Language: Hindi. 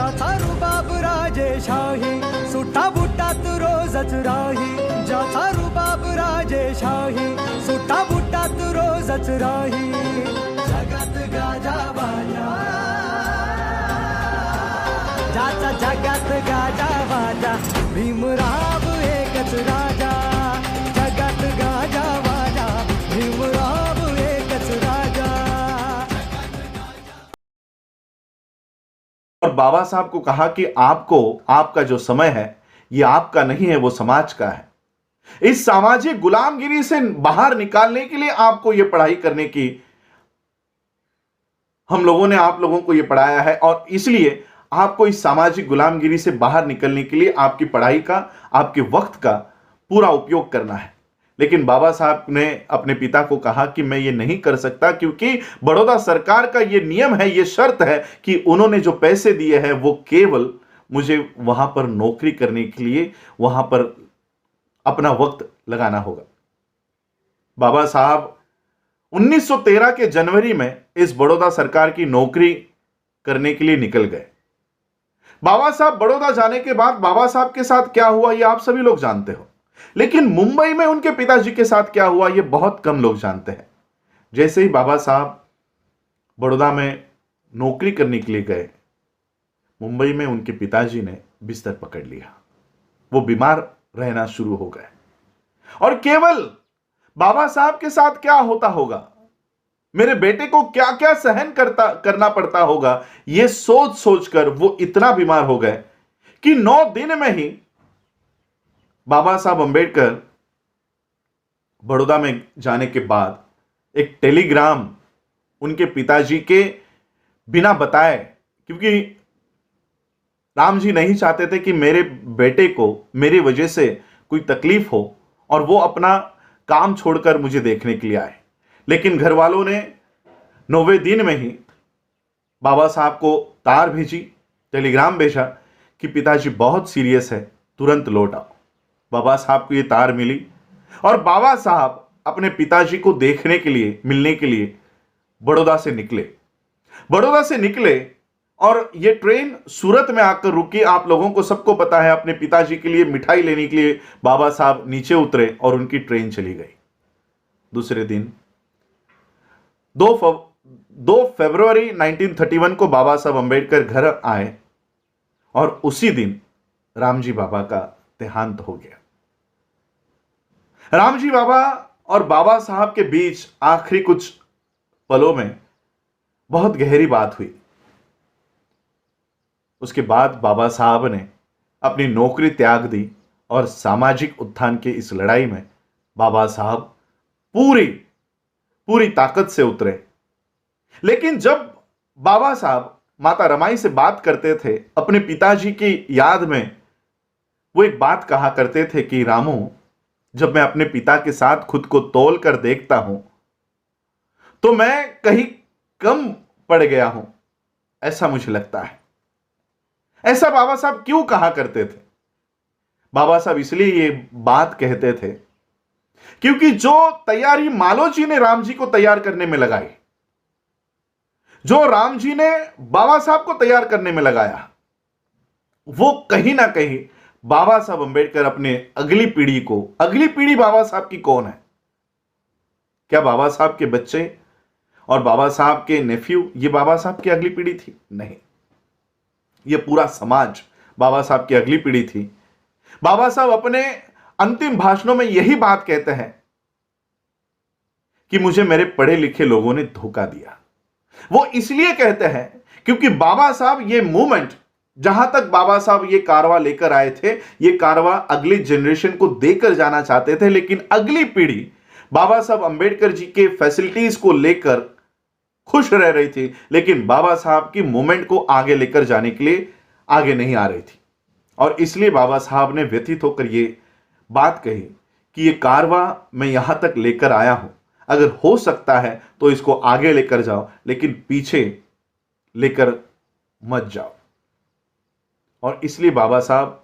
ज्याचा रुबाब राजेशाही, सुट्टा बुट्टात रोजच राही. ज्याचा रुबाब राजेशाही, सुट्टा बुट्टात रोजच राही. जगात गाजा बाजा, ज्याचा जगात गाजा बाजा, भीमराव एकच राजा. जगात गाजा बाजा, भीमराव एकच राजा. और बाबा साहब को कहा कि आपको, आपका जो समय है ये आपका नहीं है, वो समाज का है. इस सामाजिक गुलामगिरी से बाहर निकालने के लिए आपको ये पढ़ाई करने की, हम लोगों ने आप लोगों को ये पढ़ाया है और इसलिए आपको इस सामाजिक गुलामगिरी से बाहर निकलने के लिए आपकी पढ़ाई का, आपके वक्त का पूरा उपयोग करना है. लेकिन बाबा साहब ने अपने पिता को कहा कि मैं ये नहीं कर सकता, क्योंकि बड़ौदा सरकार का ये नियम है, ये शर्त है कि उन्होंने जो पैसे दिए हैं वो केवल मुझे वहां पर नौकरी करने के लिए, वहां पर अपना वक्त लगाना होगा. बाबा साहब 1913 के जनवरी में इस बड़ौदा सरकार की नौकरी करने के लिए निकल गए. बाबा साहब बड़ौदा जाने के बाद बाबा साहब के साथ क्या हुआ ये आप सभी लोग जानते हो, लेकिन मुंबई में उनके पिताजी के साथ क्या हुआ ये बहुत कम लोग जानते हैं. जैसे ही बाबा साहब बड़ौदा में नौकरी करने के लिए गए, मुंबई में उनके पिताजी ने बिस्तर पकड़ लिया. वो बीमार रहना शुरू हो गए और केवल बाबा साहब के साथ क्या होता होगा, मेरे बेटे को क्या क्या सहन करना पड़ता होगा, यह सोच सोचकर वो इतना बीमार हो गए कि 9 दिन में ही बाबा साहब अंबेडकर बड़ौदा में जाने के बाद एक टेलीग्राम उनके पिताजी के बिना बताए, क्योंकि राम जी नहीं चाहते थे कि मेरे बेटे को मेरी वजह से कोई तकलीफ हो और वो अपना काम छोड़कर मुझे देखने के लिए आए. लेकिन घर वालों ने 9वें दिन में ही बाबा साहब को तार भेजी, टेलीग्राम भेजा कि पिताजी बहुत सीरियस है, तुरंत लौट आओ. बाबा साहब को ये तार मिली और बाबा साहब अपने पिताजी को देखने के लिए, मिलने के लिए बड़ौदा से निकले और ये ट्रेन सूरत में आकर रुकी. आप लोगों को सबको पता है, अपने पिताजी के लिए मिठाई लेने के लिए बाबा साहब नीचे उतरे और उनकी ट्रेन चली गई. दूसरे दिन 2 फरवरी 1931 को बाबा साहब अंबेडकर घर आए और उसी दिन रामजी बाबा का देहांत हो गया. रामजी बाबा और बाबा साहब के बीच आखिरी कुछ पलों में बहुत गहरी बात हुई. उसके बाद बाबा साहब ने अपनी नौकरी त्याग दी और सामाजिक उत्थान के इस लड़ाई में बाबा साहब पूरी ताकत से उतरे. लेकिन जब बाबा साहब माता रमाई से बात करते थे अपने पिताजी की याद में, वो एक बात कहा करते थे कि रामू, जब मैं अपने पिता के साथ खुद को तौल कर देखता हूं तो मैं कहीं कम पड़ गया हूं, ऐसा मुझे लगता है. ऐसा बाबा साहब क्यों कहा करते थे? बाबा साहब इसलिए ये बात कहते थे क्योंकि जो तैयारी मालो जी ने राम जी को तैयार करने में लगाई, जो राम जी ने बाबा साहब को तैयार करने में लगाया, वो कहीं ना कहीं बाबा साहब अंबेडकर अपने अगली पीढ़ी बाबा साहब की कौन है? क्या बाबा साहब के बच्चे और बाबा साहब के नेफ्यू ये बाबा साहब की अगली पीढ़ी थी? नहीं, ये पूरा समाज बाबा साहब की अगली पीढ़ी थी. बाबा साहब अपने अंतिम भाषणों में यही बात कहते हैं कि मुझे मेरे पढ़े लिखे लोगों ने धोखा दिया. वो इसलिए कहते हैं क्योंकि बाबा साहब ये मूवमेंट, जहां तक बाबा साहब ये कारवा लेकर आए थे, ये कारवा अगली जनरेशन को देकर जाना चाहते थे. लेकिन अगली पीढ़ी बाबा साहब अंबेडकर जी के फैसिलिटीज को लेकर खुश रह रही थी, लेकिन बाबा साहब की मूवमेंट को आगे लेकर जाने के लिए आगे नहीं आ रही थी. और इसलिए बाबा साहब ने व्यथित होकर ये बात कही कि ये कारवा मैं यहां तक लेकर आया हूं, अगर हो सकता है तो इसको आगे लेकर जाओ, लेकिन पीछे लेकर मत जाओ. और इसलिए बाबा साहब